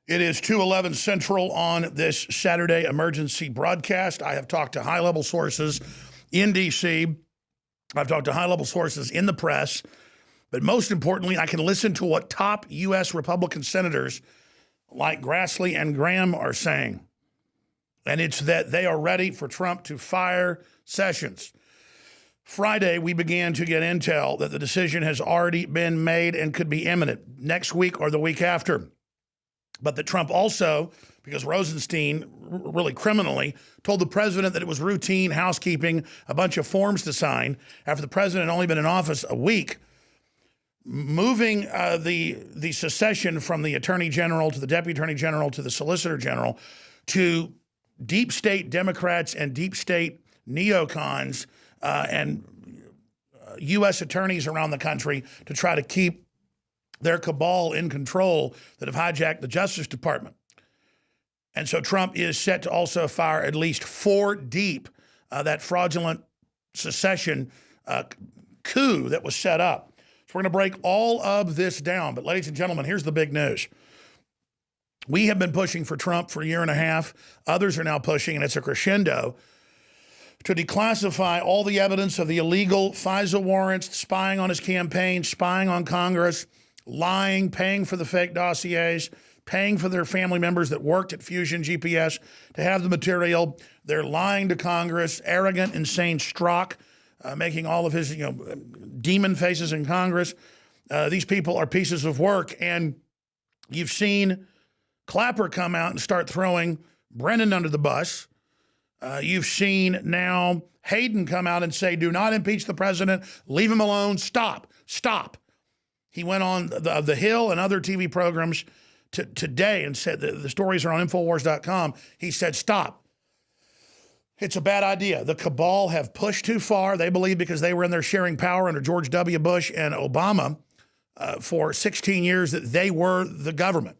It is 2:11 Central on this Saturday emergency broadcast. I have talked to high-level sources in D.C. I've talked to high-level sources in the press. But most importantly, I can listen to what top U.S. Republican senators like Grassley and Graham are saying. And it's that they are ready for Trump to fire Sessions. Friday, we began to get intel that the decision has already been made and could be imminent next week or the week after. But that Trump also, because Rosenstein really criminally told the president that it was routine housekeeping, a bunch of forms to sign after the president had only been in office a week, moving the secession from the attorney general to the deputy attorney general to the solicitor general to deep state Democrats and deep state neocons and U.S. attorneys around the country to try to keep their cabal in control that have hijacked the Justice Department. And so Trump is set to also fire at least 4 deep that fraudulent secession coup that was set up. So we're going to break all of this down. But ladies and gentlemen, here's the big news. We have been pushing for Trump for a year and a half. Others are now pushing, and it's a crescendo, to declassify all the evidence of the illegal FISA warrants, spying on his campaign, spying on Congress, lying, paying for the fake dossiers, paying for their family members that worked at Fusion GPS to have the material. They're lying to Congress, arrogant, insane Strzok, making all of his demon faces in Congress. These people are pieces of work. And you've seen Clapper come out and start throwing Brennan under the bus. You've seen now Hayden come out and say, do not impeach the president. Leave him alone. Stop. He went on the Hill and other TV programs today and said, the stories are on Infowars.com. He said, stop. It's a bad idea. The cabal have pushed too far. They believe because they were in there sharing power under George W. Bush and Obama for 16 years that they were the government.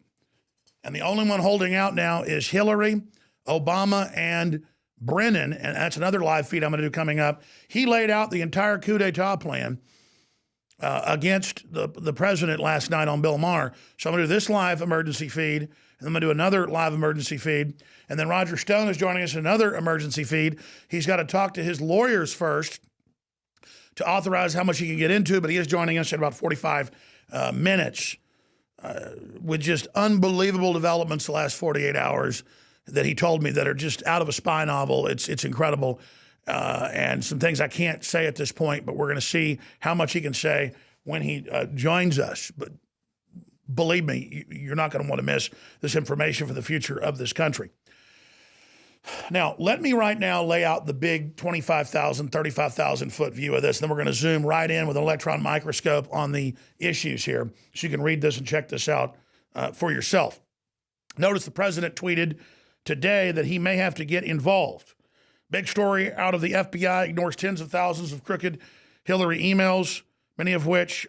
And the only one holding out now is Hillary, Obama, and Brennan. And that's another live feed I'm going to do coming up. He laid out the entire coup d'etat plan against the president last night on Bill Maher. So I'm going to do this live emergency feed, and I'm going to do another live emergency feed. And then Roger Stone is joining us in another emergency feed. He's got to talk to his lawyers first to authorize how much he can get into, but he is joining us in about 45 minutes with just unbelievable developments the last 48 hours that he told me that are just out of a spy novel. It's incredible. And some things I can't say at this point, but we're going to see how much he can say when he joins us. But believe me, you're not going to want to miss this information for the future of this country. Now, let me right now lay out the big 25,000, 35,000 foot view of this. Then we're going to zoom right in with an electron microscope on the issues here so you can read this and check this out for yourself. Notice the president tweeted today that he may have to get involved. Big story out of the FBI ignores tens of thousands of crooked Hillary emails, many of which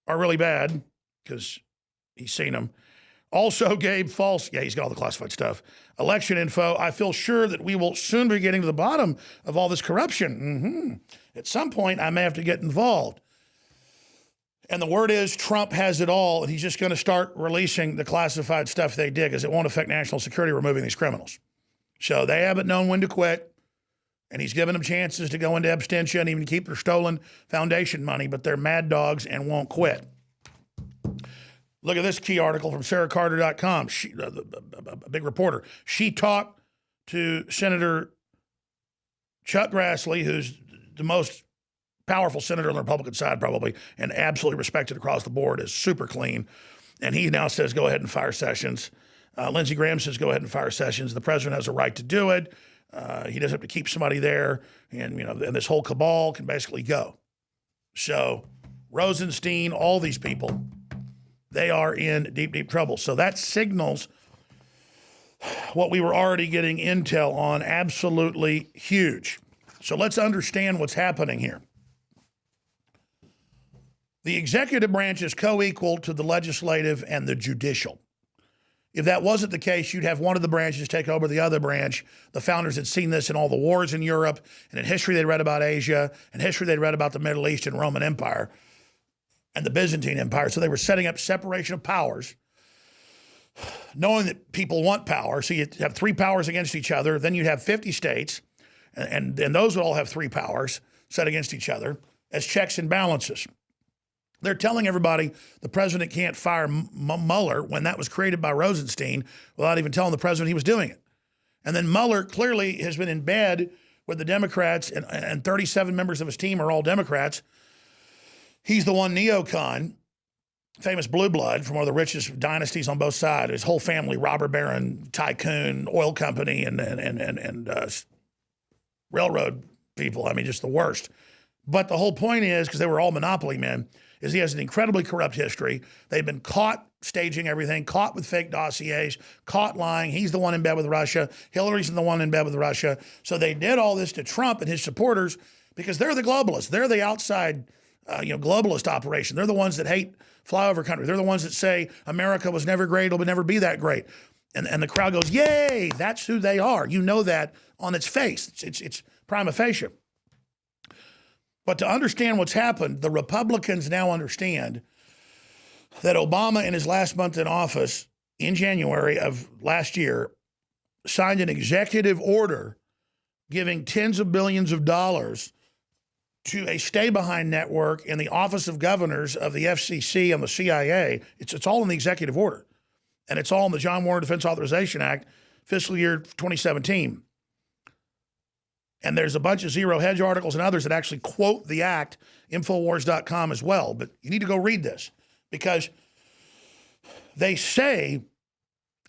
are really bad because he's seen them. Also gave false, he's got all the classified stuff, election info. I feel sure that we will soon be getting to the bottom of all this corruption. At some point, I may have to get involved. And the word is Trump has it all, and he's just going to start releasing the classified stuff they did because it won't affect national security removing these criminals. So they haven't known when to quit. And he's given them chances to go into abstention, even keep their stolen foundation money, but they're mad dogs and won't quit. Look at this key article from SarahCarter.com, a big reporter. She talked to Senator Chuck Grassley, who's the most powerful senator on the Republican side probably, and absolutely respected across the board, is super clean. And he now says, go ahead and fire Sessions. Lindsey Graham says, go ahead and fire Sessions. The president has a right to do it. He doesn't have to keep somebody there, and and this whole cabal can basically go. So Rosenstein, all these people, they are in deep, deep trouble. So that signals what we were already getting intel on, absolutely huge. So let's understand what's happening here. The executive branch is co-equal to the legislative and the judicial. If that wasn't the case, you'd have one of the branches take over the other branch. The founders had seen this in all the wars in Europe, and in history they'd read about Asia, and history they'd read about the Middle East and Roman Empire and the Byzantine Empire. So they were setting up separation of powers knowing that people want power. So you have three powers against each other. Then you'd have 50 states, and those would all have three powers set against each other as checks and balances. They're telling everybody the president can't fire Mueller when that was created by Rosenstein without even telling the president he was doing it. And then Mueller clearly has been in bed with the Democrats, and 37 members of his team are all Democrats. He's the one neocon, famous blue blood from one of the richest dynasties on both sides. His whole family, robber baron, tycoon, oil company, and railroad people. I mean, just the worst. But the whole point is, because they were all monopoly men, is he has an incredibly corrupt history. They've been caught staging everything, caught with fake dossiers, caught lying. He's the one in bed with Russia. Hillary's the one in bed with Russia. So they did all this to Trump and his supporters because they're the globalists. They're the outside, globalist operation. They're the ones that hate flyover country. They're the ones that say America was never great. It'll never be that great. And the crowd goes, yay, that's who they are. You know that on its face. It's prima facie. But to understand what's happened, the Republicans now understand that Obama, in his last month in office, in January of last year, signed an executive order giving tens of billions of dollars to a stay-behind network in the Office of Governors of the FCC and the CIA. It's all in the executive order. And it's all in the John Warner Defense Authorization Act, fiscal year 2017. And there's a bunch of Zero Hedge articles and others that actually quote the act, Infowars.com as well. But you need to go read this because they say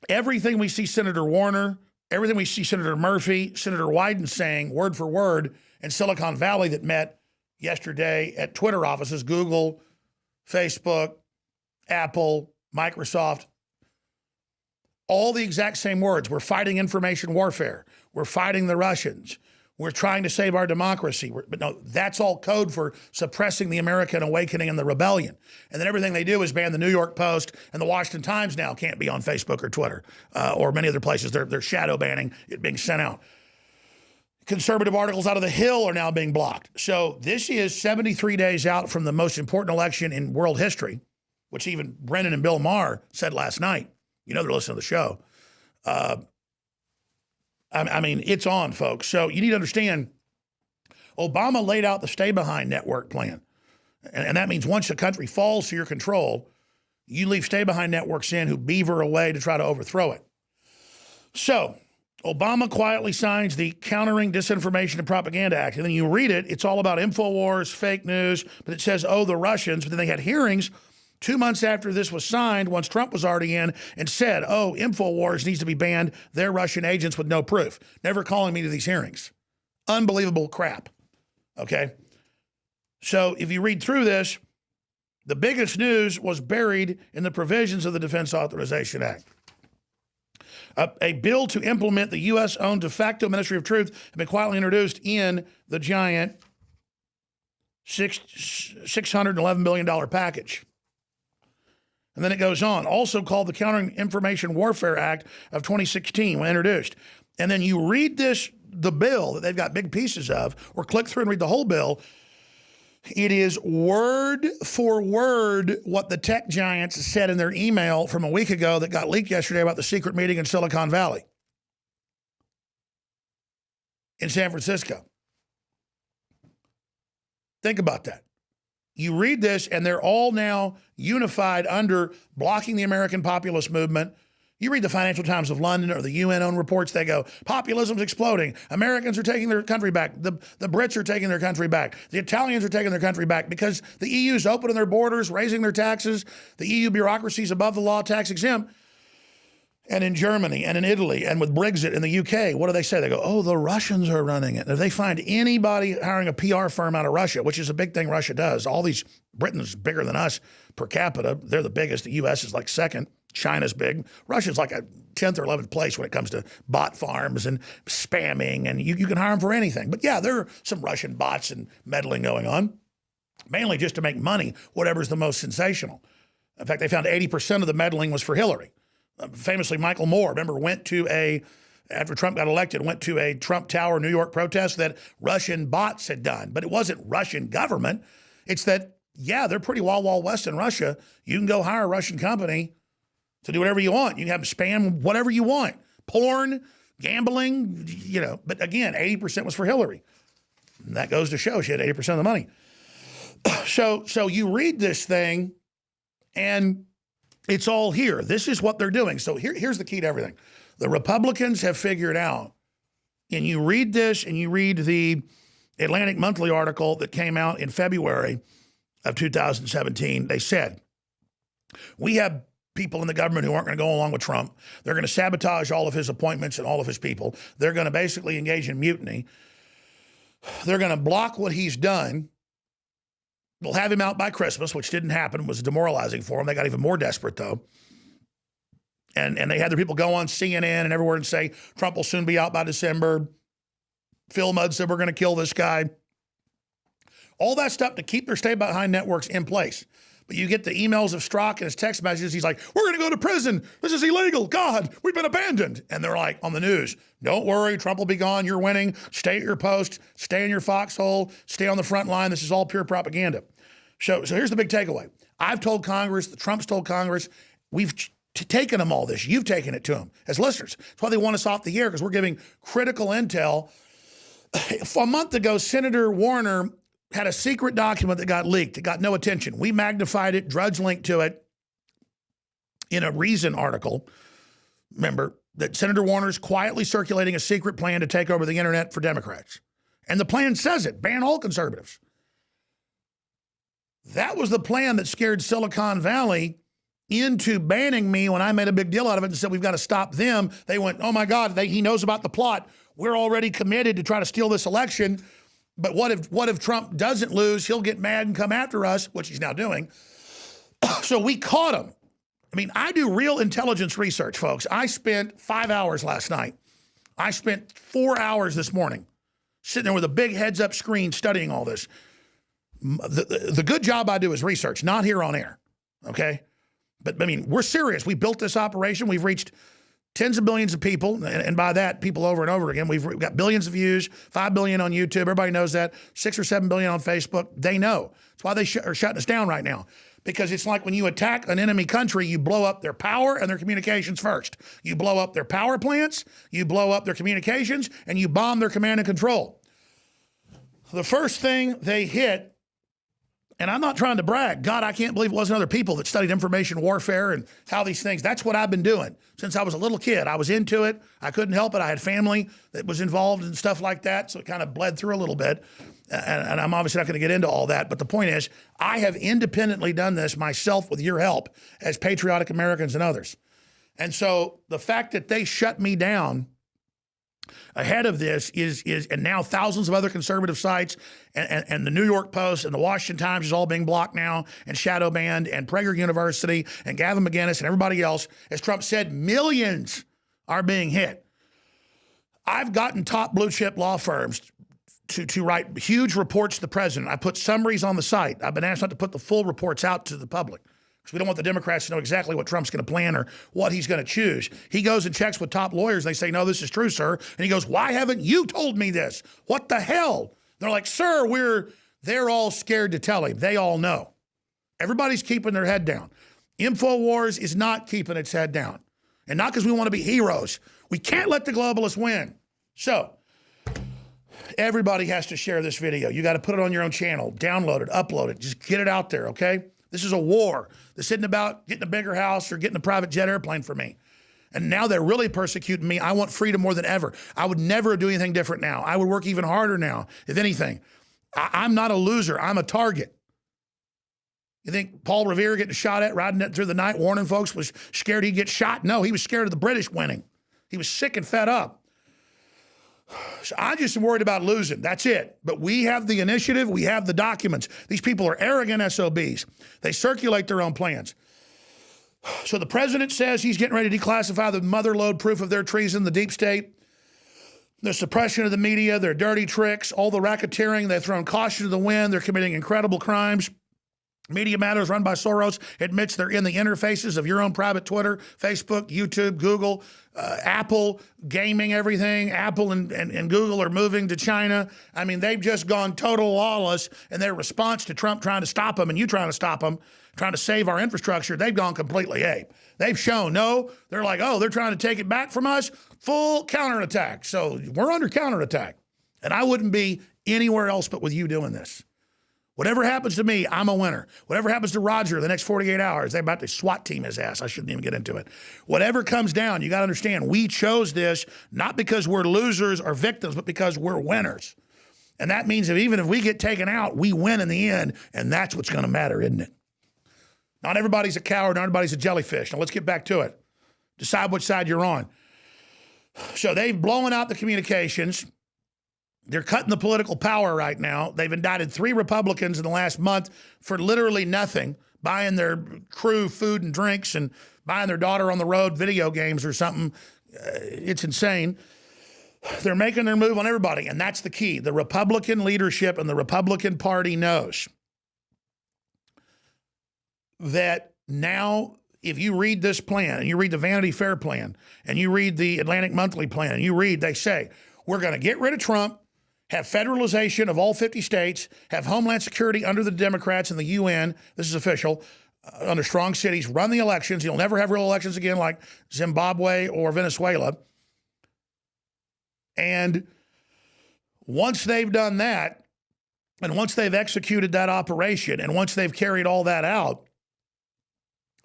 everything we see Senator Warner, everything we see Senator Murphy, Senator Wyden saying word for word in Silicon Valley that met yesterday at Twitter offices, Google, Facebook, Apple, Microsoft, all the exact same words. We're fighting information warfare. We're fighting the Russians. We're trying to save our democracy. But no, that's all code for suppressing the American awakening and the rebellion. And then everything they do is ban the New York Post, and the Washington Times now can't be on Facebook or Twitter or many other places. They're shadow banning it being sent out. Conservative articles out of the Hill are now being blocked. So this is 73 days out from the most important election in world history, which even Brennan and Bill Maher said last night. You know they're listening to the show. I mean, it's on, folks. So you need to understand, Obama laid out the stay-behind network plan. And that means once a country falls to your control, you leave stay-behind networks in who beaver away to try to overthrow it. So Obama quietly signs the Countering Disinformation and Propaganda Act. And then you read it, it's all about InfoWars, fake news, but it says, oh, the Russians. But then they had hearings 2 months after this was signed, once Trump was already in, and said, oh, InfoWars needs to be banned. They're Russian agents with no proof. Never calling me to these hearings. Unbelievable crap. Okay? So if you read through this, the biggest news was buried in the provisions of the Defense Authorization Act. A bill to implement the U.S.-owned de facto Ministry of Truth had been quietly introduced in the giant $611 billion package. And then it goes on, also called the Countering Information Warfare Act of 2016 when introduced. And then you read the bill that they've got big pieces of, or click through and read the whole bill. It is word for word what the tech giants said in their email from a week ago that got leaked yesterday about the secret meeting in Silicon Valley, in San Francisco. Think about that. You read this, and they're all now unified under blocking the American populist movement. You read the Financial Times of London or the UN-owned reports, they go, populism's exploding. Americans are taking their country back. The Brits are taking their country back. The Italians are taking their country back because the EU's opening their borders, raising their taxes. The EU bureaucracy's above the law, tax exempt. And in Germany and in Italy and with Brexit in the UK, what do they say? They go, oh, the Russians are running it. If they find anybody hiring a PR firm out of Russia, which is a big thing Russia does, all these, Britain's bigger than us per capita. They're the biggest. The US is like second. China's big. Russia's like a 10th or 11th place when it comes to bot farms and spamming, and you can hire them for anything. But yeah, there are some Russian bots and meddling going on, mainly just to make money, whatever's the most sensational. In fact, they found 80% of the meddling was for Hillary. Famously, Michael Moore, remember, after Trump got elected, went to a Trump Tower New York protest that Russian bots had done. But it wasn't Russian government. It's that, yeah, they're pretty wild, wild west in Russia. You can go hire a Russian company to do whatever you want. You can have spam, whatever you want. Porn, gambling, But again, 80% was for Hillary. And that goes to show she had 80% of the money. So you read this thing, and it's all here. This is what they're doing. So here's the key to everything. The Republicans have figured out, and you read this, and you read the Atlantic Monthly article that came out in February of 2017. They said, we have people in the government who aren't going to go along with Trump. They're going to sabotage all of his appointments and all of his people. They're going to basically engage in mutiny. They're going to block what he's done. They'll have him out by Christmas, which didn't happen. It was demoralizing for them. They got even more desperate, though. And they had their people go on CNN and everywhere and say, Trump will soon be out by December. Phil Mudd said, we're going to kill this guy. All that stuff to keep their stay-behind networks in place. But you get the emails of Strzok and his text messages. He's like, we're going to go to prison. This is illegal. God, we've been abandoned. And they're like, on the news, don't worry, Trump will be gone. You're winning. Stay at your post. Stay in your foxhole. Stay on the front line. This is all pure propaganda. So here's the big takeaway. I've told Congress, the Trump's told Congress, we've taken them all this. You've taken it to them as listeners. That's why they want us off the air, because we're giving critical intel. A month ago, Senator Warner had a secret document that got leaked. It got no attention. We magnified it, Drudge linked to it in a Reason article. Remember that Senator Warner's quietly circulating a secret plan to take over the internet for Democrats. And the plan says it, ban all conservatives. That was the plan that scared Silicon Valley into banning me when I made a big deal out of it and said, we've got to stop them. They went, oh my God, he knows about the plot. We're already committed to try to steal this election. But what if Trump doesn't lose? He'll get mad and come after us, which he's now doing. So we caught him. I mean, I do real intelligence research, folks. I spent 5 hours last night. I spent 4 hours this morning sitting there with a big heads-up screen studying all this. The good job I do is research, not here on air, okay? But, I mean, we're serious. We built this operation. We've reached tens of billions of people, and by that, people over and over again. We've got billions of views, 5 billion on YouTube. Everybody knows that. 6 or 7 billion on Facebook. They know. That's why they are shutting us down right now. Because it's like when you attack an enemy country, you blow up their power and their communications first. You blow up their power plants, you blow up their communications, and you bomb their command and control. The first thing they hit, and I'm not trying to brag. God, I can't believe it wasn't other people that studied information warfare and how these things. That's what I've been doing since I was a little kid. I was into it. I couldn't help it. I had family that was involved in stuff like that, so it kind of bled through a little bit. And I'm obviously not going to get into all that. But the point is, I have independently done this myself with your help as patriotic Americans and others. And so the fact that they shut me down ahead of this is and now thousands of other conservative sites and the New York Post and the Washington Times is all being blocked now and shadow banned, and Prager University and Gavin McInnes and everybody else, as Trump said, millions are being hit. I've gotten top blue chip law firms to write huge reports to the president. I put summaries on the site. I've been asked not to put the full reports out to the public, because we don't want the Democrats to know exactly what Trump's going to plan or what he's going to choose. He goes and checks with top lawyers. They say, no, this is true, sir. And he goes, why haven't you told me this? What the hell? They're like, sir, they're all scared to tell him. They all know. Everybody's keeping their head down. InfoWars is not keeping its head down. And not because we want to be heroes. We can't let the globalists win. So everybody has to share this video. You got to put it on your own channel, download it, upload it. Just get it out there, okay? This is a war. This isn't about getting a bigger house or getting a private jet airplane for me. And now they're really persecuting me. I want freedom more than ever. I would never do anything different now. I would work even harder now, if anything. I'm not a loser. I'm a target. You think Paul Revere getting shot at, riding it through the night, warning folks, was scared he'd get shot? No, he was scared of the British winning. He was sick and fed up. So I just am worried about losing. That's it. But we have the initiative. We have the documents. These people are arrogant SOBs. They circulate their own plans. So the president says he's getting ready to declassify the motherlode proof of their treason, the deep state, the suppression of the media, their dirty tricks, all the racketeering. They've thrown caution to the wind. They're committing incredible crimes. Media Matters, run by Soros, admits they're in the interfaces of your own private Twitter, Facebook, YouTube, Google, Apple, gaming, everything. Apple and Google are moving to China. I mean, they've just gone total lawless, and their response to Trump trying to stop them and you trying to stop them, trying to save our infrastructure, they've gone completely ape. They've shown, no, they're like, oh, they're trying to take it back from us, full counterattack. So we're under counterattack. And I wouldn't be anywhere else but with you doing this. Whatever happens to me, I'm a winner. Whatever happens to Roger the next 48 hours, they're about to SWAT team his ass. I shouldn't even get into it. Whatever comes down, you got to understand, we chose this not because we're losers or victims, but because we're winners. And that means that even if we get taken out, we win in the end, and that's what's going to matter, isn't it? Not everybody's a coward, not everybody's a jellyfish. Now let's get back to it. Decide which side you're on. So they've blown out the communications. They're cutting the political power right now. They've indicted 3 Republicans in the last month for literally nothing, buying their crew food and drinks and buying their daughter on the road video games or something. It's insane. They're making their move on everybody, and that's the key. The Republican leadership and the Republican Party knows that now if you read this plan and you read the Vanity Fair plan and you read the Atlantic Monthly plan and you read, they say, we're going to get rid of Trump, have federalization of all 50 states, have Homeland Security under the Democrats and the UN, this is official, under strong cities, run the elections. You'll never have real elections again like Zimbabwe or Venezuela. And once they've done that, and once they've executed that operation, and once they've carried all that out,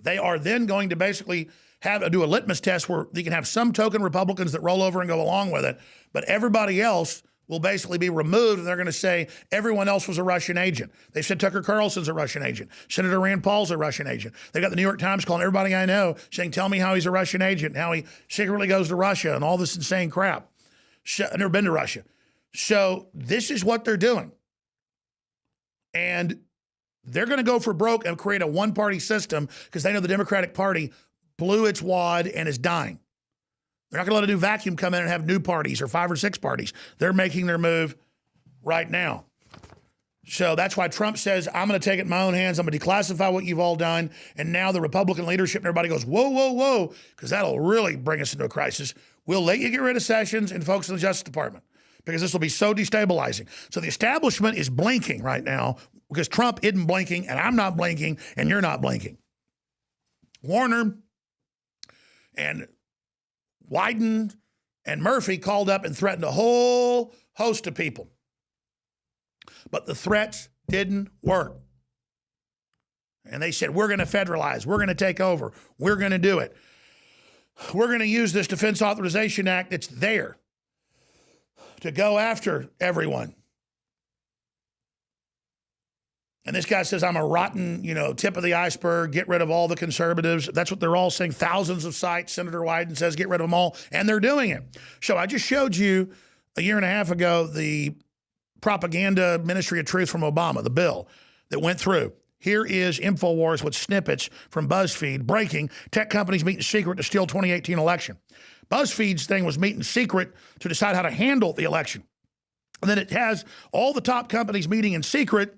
they are then going to basically do a litmus test where you can have some token Republicans that roll over and go along with it, but everybody else will basically be removed, and they're going to say everyone else was a Russian agent. They said Tucker Carlson's a Russian agent. Senator Rand Paul's a Russian agent. They got the New York Times calling everybody I know saying, tell me how he's a Russian agent, how he secretly goes to Russia and all this insane crap. I've never been to Russia. So this is what they're doing. And they're going to go for broke and create a one-party system because they know the Democratic Party blew its wad and is dying. They're not going to let a new vacuum come in and have new parties or 5 or 6 parties. They're making their move right now. So that's why Trump says, I'm going to take it in my own hands. I'm going to declassify what you've all done. And now the Republican leadership and everybody goes, whoa, whoa, whoa, because that'll really bring us into a crisis. We'll let you get rid of Sessions and folks in the Justice Department because this will be so destabilizing. So the establishment is blinking right now because Trump isn't blinking and I'm not blinking and you're not blinking. Warner and Wyden and Murphy called up and threatened a whole host of people. But the threats didn't work. And they said, we're going to federalize. We're going to take over. We're going to do it. We're going to use this Defense Authorization Act that's there to go after everyone. And this guy says, I'm a rotten, tip of the iceberg, get rid of all the conservatives. That's what they're all saying. Thousands of sites, Senator Wyden says, get rid of them all. And they're doing it. So I just showed you a year and a half ago the propaganda Ministry of Truth from Obama, the bill that went through. Here is InfoWars with snippets from BuzzFeed breaking tech companies meet in secret to steal 2018 election. BuzzFeed's thing was meet in secret to decide how to handle the election. And then it has all the top companies meeting in secret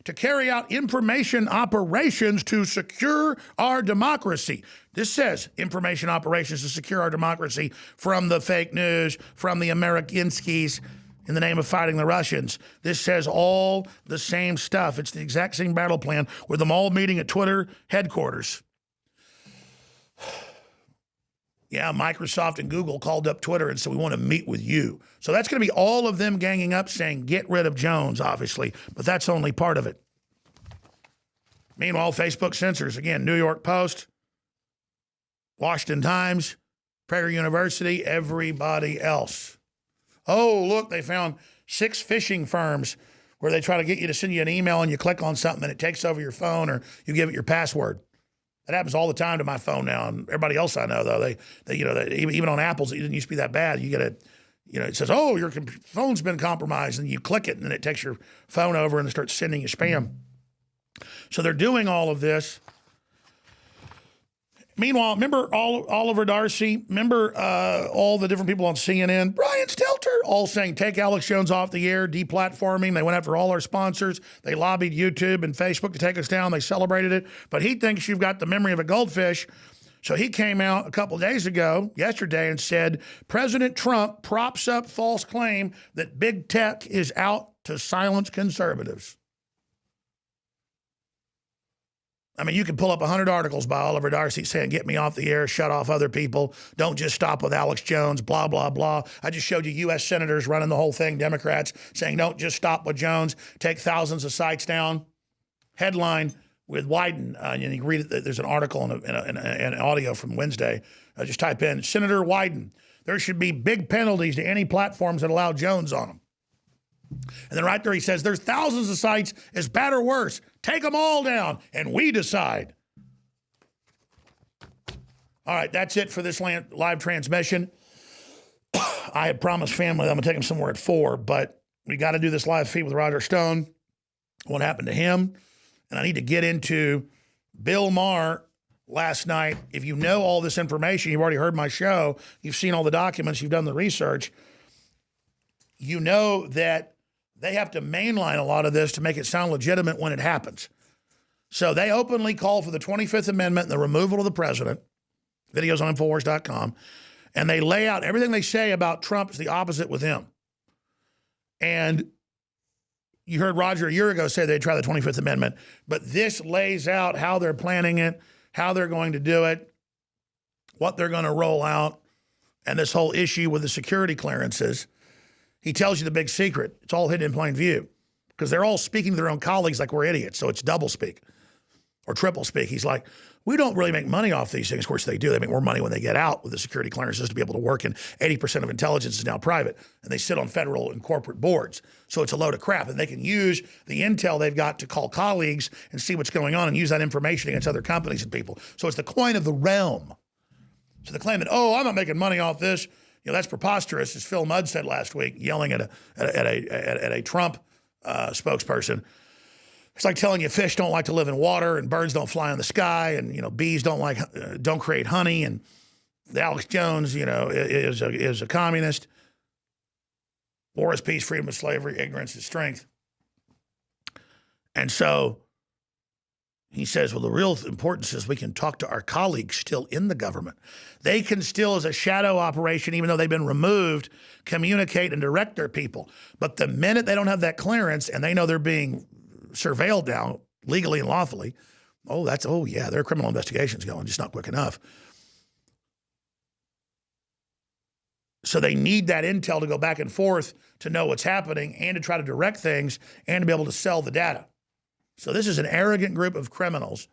to carry out information operations to secure our democracy. This says information operations to secure our democracy from the fake news, from the Amerikanskis in the name of fighting the Russians. This says all the same stuff. It's the exact same battle plan with them all meeting at Twitter headquarters. Yeah, Microsoft and Google called up Twitter and said, we want to meet with you. So that's going to be all of them ganging up saying, get rid of Jones, obviously, but that's only part of it. Meanwhile, Facebook censors, again, New York Post, Washington Times, Prager University, everybody else. Oh, look, they found 6 phishing firms where they try to get you to send you an email and you click on something and it takes over your phone or you give it your password. That happens all the time to my phone now, and everybody else I know, though, they even on Apples, it didn't used to be that bad. You get it says, oh, your phone's been compromised, and you click it, and then it takes your phone over and it starts sending you spam. So they're doing all of this. Meanwhile, remember Oliver Darcy? Remember all the different people on CNN? Brian Stelter, all saying, take Alex Jones off the air, deplatforming. They went after all our sponsors. They lobbied YouTube and Facebook to take us down. They celebrated it. But he thinks you've got the memory of a goldfish. So he came out a couple of days ago, yesterday, and said, President Trump props up false claim that big tech is out to silence conservatives. I mean, you can pull up 100 articles by Oliver Darcy saying, get me off the air, shut off other people, don't just stop with Alex Jones, blah, blah, blah. I just showed you U.S. senators running the whole thing, Democrats, saying don't just stop with Jones, take thousands of sites down. Headline with Wyden, and you can read it, there's an article and an audio from Wednesday. Just type in, Senator Wyden, there should be big penalties to any platforms that allow Jones on them. And then right there he says, there's thousands of sites, as bad or worse. Take them all down, and we decide. All right, that's it for this live transmission. I had promised family that I'm going to take them somewhere at 4, but we got to do this live feed with Roger Stone, what happened to him. And I need to get into Bill Maher last night. If you know all this information, you've already heard my show, you've seen all the documents, you've done the research, you know that they have to mainline a lot of this to make it sound legitimate when it happens. So they openly call for the 25th Amendment and the removal of the president. Videos on Infowars.com. And they lay out everything they say about Trump is the opposite with him. And you heard Roger a year ago say they'd try the 25th Amendment. But this lays out how they're planning it, how they're going to do it, what they're going to roll out, and this whole issue with the security clearances. He tells you the big secret. It's all hidden in plain view because they're all speaking to their own colleagues like we're idiots. So it's double speak or triple speak. He's like, we don't really make money off these things. Of course they do. They make more money when they get out with the security clearances to be able to work, and 80% of intelligence is now private, and they sit on federal and corporate boards. So it's a load of crap, and they can use the intel they've got to call colleagues and see what's going on and use that information against other companies and people. So it's the coin of the realm. So the claim that, oh, I'm not making money off this, that's preposterous, as Phil Mudd said last week, yelling at a Trump spokesperson. It's like telling you fish don't like to live in water and birds don't fly in the sky, and bees don't create honey, and Alex Jones is a communist. War is peace, freedom is slavery, ignorance is strength. And so he says, well, the real importance is we can talk to our colleagues still in the government. They can still, as a shadow operation, even though they've been removed, communicate and direct their people. But the minute they don't have that clearance and they know they're being surveilled now, legally and lawfully, their criminal investigation's going, just not quick enough. So they need that intel to go back and forth to know what's happening and to try to direct things and to be able to sell the data. So this is an arrogant group of criminals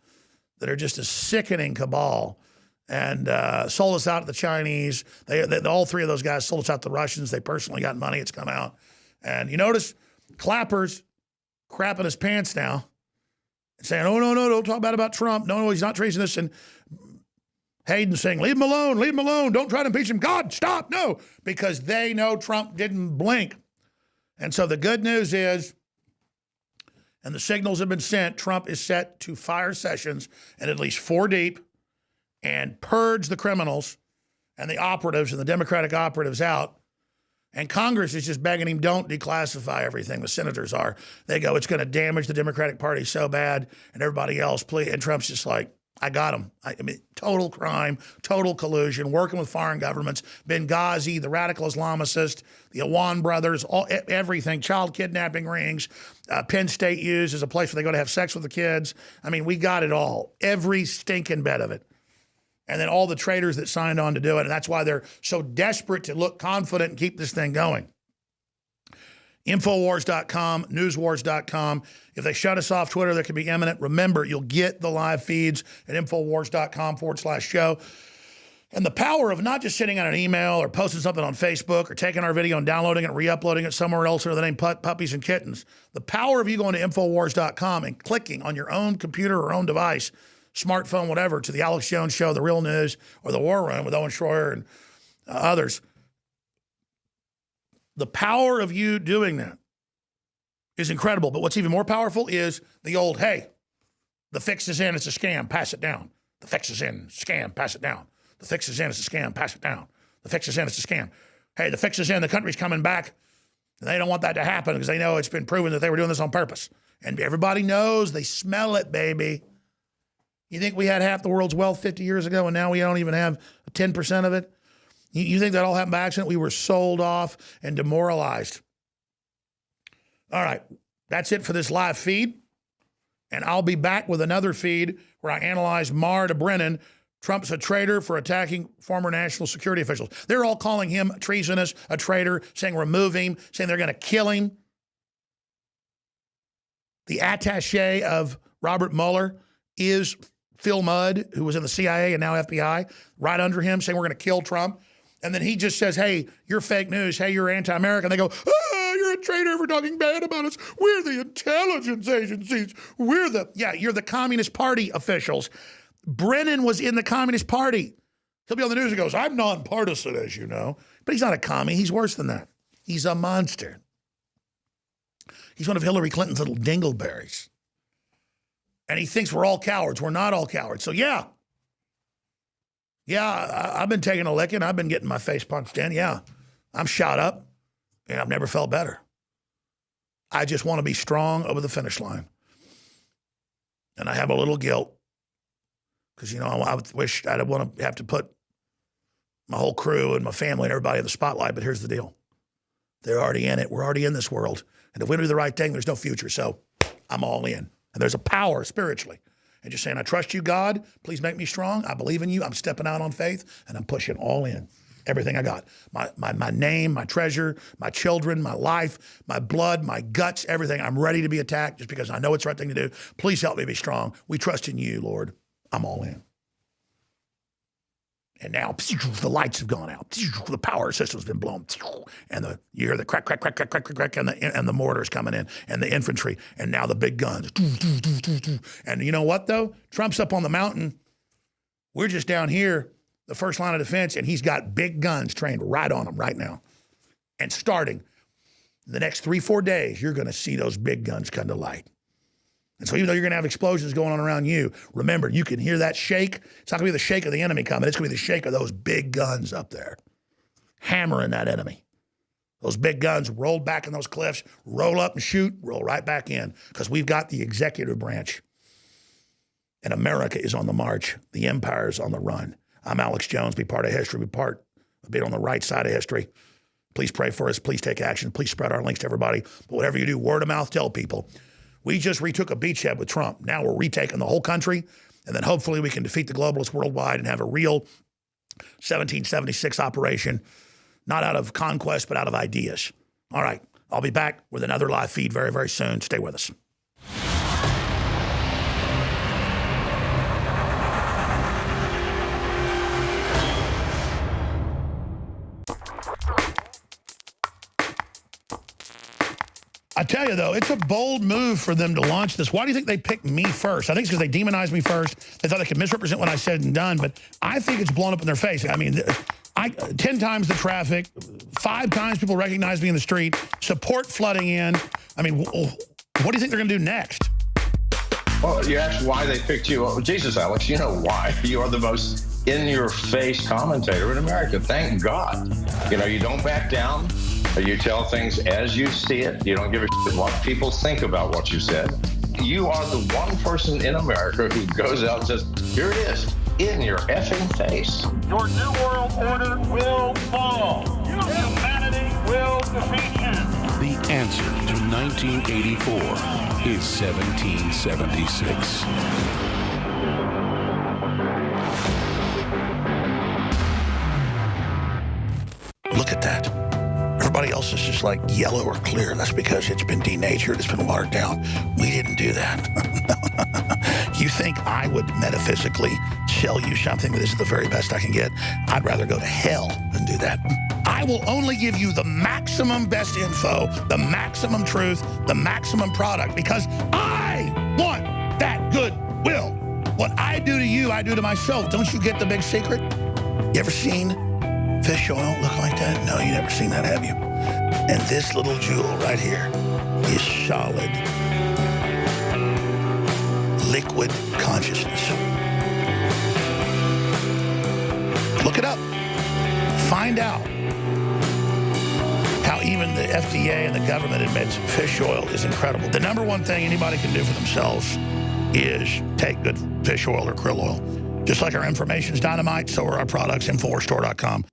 that are just a sickening cabal, and sold us out to the Chinese. They all three of those guys sold us out to the Russians. They personally got money. It's come out. And you notice Clapper's crapping his pants now, saying, oh, no, don't talk bad about Trump. No, he's not tracing this. And Hayden saying, leave him alone. Don't try to impeach him. God, stop, no. Because they know Trump didn't blink. And so the good news is, and the signals have been sent, Trump is set to fire Sessions and at least 4 deep and purge the criminals and the operatives and the Democratic operatives out. And Congress is just begging him, don't declassify everything. The senators are. They go, it's going to damage the Democratic Party so bad, and everybody else, please. And Trump's just like, I got him. I mean, total crime, total collusion, working with foreign governments, Benghazi, the radical Islamicist, the Awan brothers, everything, child kidnapping rings. Penn State used as a place where they go to have sex with the kids. I mean, we got it all, every stinking bit of it. And then all the traitors that signed on to do it. And that's why they're so desperate to look confident and keep this thing going. Infowars.com, newswars.com. If they shut us off Twitter, that could be imminent. Remember, you'll get the live feeds at infowars.com/show. And the power of not just sitting on an email or posting something on Facebook or taking our video and downloading it and re-uploading it somewhere else under the name Puppies and Kittens. The power of you going to Infowars.com and clicking on your own computer or own device, smartphone, whatever, to the Alex Jones Show, The Real News, or The War Room with Owen Schroyer and others. The power of you doing that is incredible. But what's even more powerful is the old, hey, the fix is in, it's a scam, pass it down. The fix is in. Scam. Pass it down. The fix is in. It's a scam. Pass it down. The fix is in. It's a scam. Hey, the fix is in. The country's coming back. And they don't want that to happen because they know it's been proven that they were doing this on purpose. And everybody knows. They smell it, baby. You think we had half the world's wealth 50 years ago and now we don't even have 10% of it? You think that all happened by accident? We were sold off and demoralized. All right. That's it for this live feed. And I'll be back with another feed where I analyze Maher to Brennan. Trump's a traitor for attacking former national security officials. They're all calling him treasonous, a traitor, saying remove him, saying they're going to kill him. The attaché of Robert Mueller is Phil Mudd, who was in the CIA and now FBI, right under him, saying we're going to kill Trump. And then he just says, hey, you're fake news. Hey, you're anti-American. They go, you're a traitor for talking bad about us. We're the intelligence agencies. You're the Communist Party officials. Brennan was in the Communist Party. He'll be on the news and goes, I'm nonpartisan, as you know. But he's not a commie. He's worse than that. He's a monster. He's one of Hillary Clinton's little dingleberries. And he thinks we're all cowards. We're not all cowards. So, I've been taking a licking. I've been getting my face punched in. Yeah, I'm shot up, and I've never felt better. I just want to be strong over the finish line. And I have a little guilt because, I wish I'd want to have to put my whole crew and my family and everybody in the spotlight. But here's the deal. They're already in it. We're already in this world. And if we don't do the right thing, there's no future. So I'm all in. And there's a power spiritually. And just saying, I trust you, God. Please make me strong. I believe in you. I'm stepping out on faith, and I'm pushing all in. Everything I got. My name, my treasure, my children, my life, my blood, my guts, everything. I'm ready to be attacked just because I know it's the right thing to do. Please help me be strong. We trust in you, Lord. I'm all in. And now the lights have gone out. The power system's been blown. And you hear the crack, crack, crack, crack, crack, crack, and the mortars coming in, and the infantry, and now the big guns. And you know what, though? Trump's up on the mountain. We're just down here, the first line of defense, and he's got big guns trained right on him right now. And starting the next 3-4 days, you're going to see those big guns come to light. And so even though you're going to have explosions going on around you, remember, you can hear that shake. It's not going to be the shake of the enemy coming. It's going to be the shake of those big guns up there, hammering that enemy. Those big guns rolled back in those cliffs, roll up and shoot, roll right back in, because we've got the executive branch. And America is on the march. The empire is on the run. I'm Alex Jones. Be part of history. Be on the right side of history. Please pray for us. Please take action. Please spread our links to everybody. But whatever you do, word of mouth, tell people. We just retook a beachhead with Trump. Now we're retaking the whole country, and then hopefully we can defeat the globalists worldwide and have a real 1776 operation, not out of conquest, but out of ideas. All right, I'll be back with another live feed very, very soon. Stay with us. I tell you, though, it's a bold move for them to launch this. Why do you think they picked me first? I think it's because they demonized me first. They thought they could misrepresent what I said and done, but I think it's blown up in their face. I mean, 10 times the traffic, 5 times people recognize me in the street, support flooding in. I mean, what do you think they're going to do next? Well, you asked why they picked you. Oh, Jesus, Alex, you know why. You are the most in-your-face commentator in America. Thank God. You don't back down. You tell things as you see it. You don't give a shit what people think about what you said. You are the one person in America who goes out and says, here it is, in your effing face. Your new world order will fall. Humanity will defeat you. The answer to 1984 is 1776. Look at that. Everybody else is just like yellow or clear. That's because it's been denatured. It's been watered down. We didn't do that. No. You think I would metaphysically sell you something that is the very best I can get? I'd rather go to hell than do that. I will only give you the maximum best info, the maximum truth, the maximum product, because I want that goodwill. What I do to you, I do to myself. Don't you get the big secret? You ever seen fish oil look like that? No, you never seen that, have you? And this little jewel right here is solid, liquid consciousness. Look it up. Find out how even the FDA and the government admits fish oil is incredible. The number one thing anybody can do for themselves is take good fish oil or krill oil. Just like our information is dynamite, so are our products, InfoWarsStore.com.